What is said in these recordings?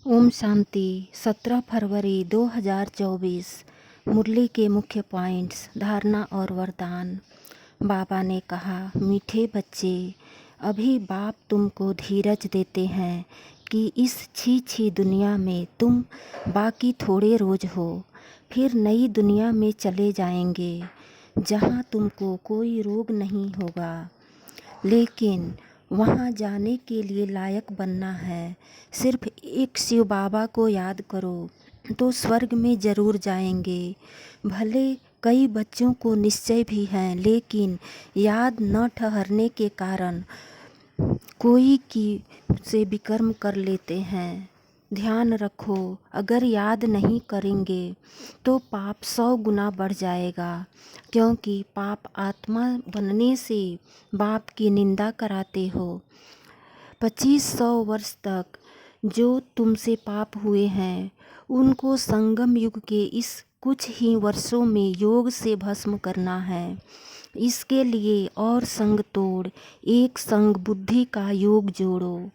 ओम शांति। 17 फरवरी 2024। मुरली के मुख्य पॉइंट्स, धारणा और वरदान। बाबा ने कहा, मीठे बच्चे, अभी बाप तुमको धीरज देते हैं कि इस छी दुनिया में तुम बाकी थोड़े रोज हो, फिर नई दुनिया में चले जाएंगे जहाँ तुमको कोई रोग नहीं होगा। लेकिन वहाँ जाने के लिए लायक बनना है। सिर्फ एक शिव बाबा को याद करो तो स्वर्ग में ज़रूर जाएंगे। भले कई बच्चों को निश्चय भी है, लेकिन याद न ठहरने के कारण कोई की से विकर्म कर लेते हैं। ध्यान रखो, अगर याद नहीं करेंगे तो पाप 100 गुना बढ़ जाएगा, क्योंकि पाप आत्मा बनने से बाप की निंदा कराते हो। 2500 वर्ष तक जो तुमसे पाप हुए हैं उनको संगम युग के इस कुछ ही वर्षों में योग से भस्म करना है। इसके लिए और संग तोड़ एक संग बुद्धि का योग जोड़ो।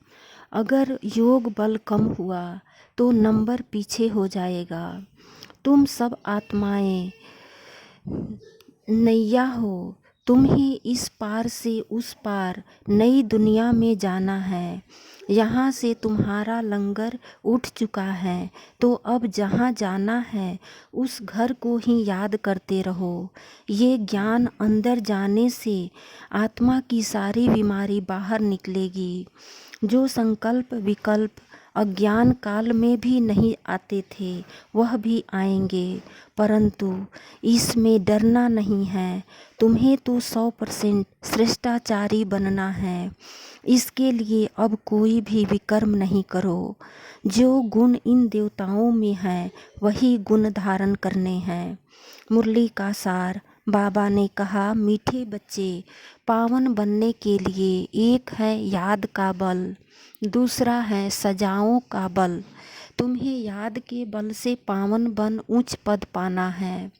अगर योग बल कम हुआ तो नंबर पीछे हो जाएगा। तुम सब आत्माएं नैया हो, तुम ही इस पार से उस पार नई दुनिया में जाना है। यहाँ से तुम्हारा लंगर उठ चुका है, तो अब जहाँ जाना है उस घर को ही याद करते रहो। ये ज्ञान अंदर जाने से आत्मा की सारी बीमारी बाहर निकलेगी। जो संकल्प विकल्प अज्ञान काल में भी नहीं आते थे, वह भी आएंगे, परंतु इसमें डरना नहीं है। तुम्हें तो 100% श्रेष्ठाचारी बनना है। इसके लिए अब कोई भी विकर्म नहीं करो। जो गुण इन देवताओं में है वही गुण धारण करने हैं। मुरली का सार। बाबा ने कहा, मीठे बच्चे, पावन बनने के लिए एक है याद का बल, दूसरा है सजाओं का बल। तुम्हें याद के बल से पावन बन उच्च पद पाना है।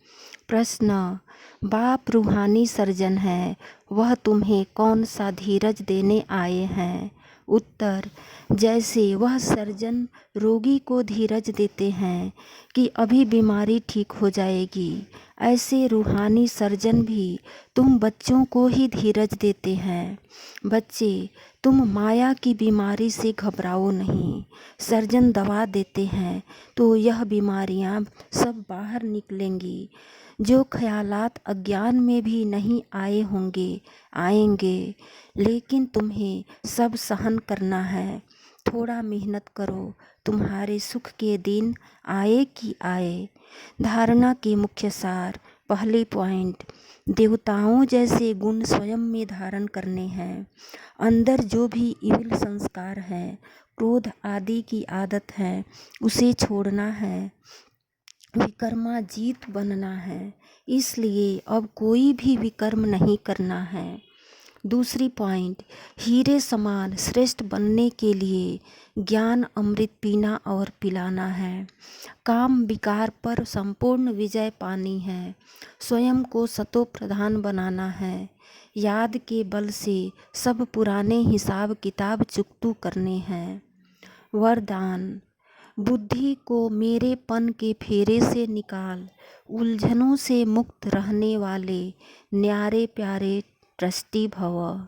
प्रश्न, बाप रूहानी सर्जन है, वह तुम्हें कौन सा धीरज देने आए हैं? उत्तर, जैसे वह सर्जन रोगी को धीरज देते हैं कि अभी बीमारी ठीक हो जाएगी, ऐसे रूहानी सर्जन भी तुम बच्चों को ही धीरज देते हैं। बच्चे, तुम माया की बीमारी से घबराओ नहीं। सर्जन दवा देते हैं तो यह बीमारियां सब बाहर निकलेंगी। जो ख्यालात अज्ञान में भी नहीं आए होंगे, आएंगे, लेकिन तुम्हें सब सहन करना है। थोड़ा मेहनत करो, तुम्हारे सुख के दिन आए कि आए। धारणा के मुख्य सार। पहली पॉइंट, देवताओं जैसे गुण स्वयं में धारण करने हैं। अंदर जो भी इविल संस्कार है, क्रोध आदि की आदत है, उसे छोड़ना है। विकर्मा जीत बनना है, इसलिए अब कोई भी विकर्म नहीं करना है। दूसरी पॉइंट, हीरे समान श्रेष्ठ बनने के लिए ज्ञान अमृत पीना और पिलाना है। काम विकार पर संपूर्ण विजय पानी है। स्वयं को सतो प्रधान बनाना है। याद के बल से सब पुराने हिसाब किताब चुकतू करने हैं। वरदान, बुद्धि को मेरेपन के फेरे से निकाल, उलझनों से मुक्त रहने वाले न्यारे प्यारे ट्रस्टी भव।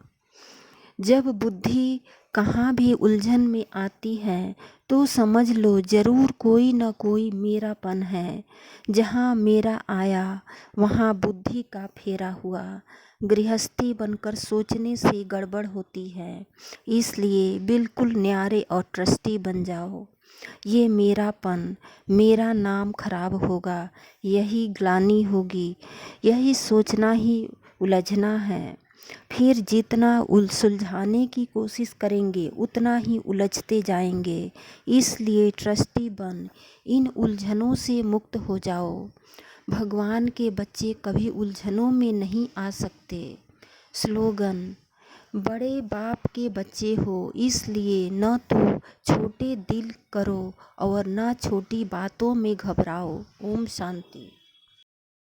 जब बुद्धि कहाँ भी उलझन में आती है तो समझ लो जरूर कोई न कोई मेरापन है। जहाँ मेरा आया वहाँ बुद्धि का फेरा हुआ। गृहस्थी बनकर सोचने से गड़बड़ होती है, इसलिए बिल्कुल न्यारे और ट्रस्टी बन जाओ। ये मेरापन, मेरा नाम खराब होगा, यही ग्लानि होगी, यही सोचना ही उलझना है। फिर जितना सुलझाने की कोशिश करेंगे उतना ही उलझते जाएंगे। इसलिए ट्रस्टी बन इन उलझनों से मुक्त हो जाओ। भगवान के बच्चे कभी उलझनों में नहीं आ सकते। स्लोगन, बड़े बाप के बच्चे हो, इसलिए न तो छोटे दिल करो और न छोटी बातों में घबराओ। ओम शांति।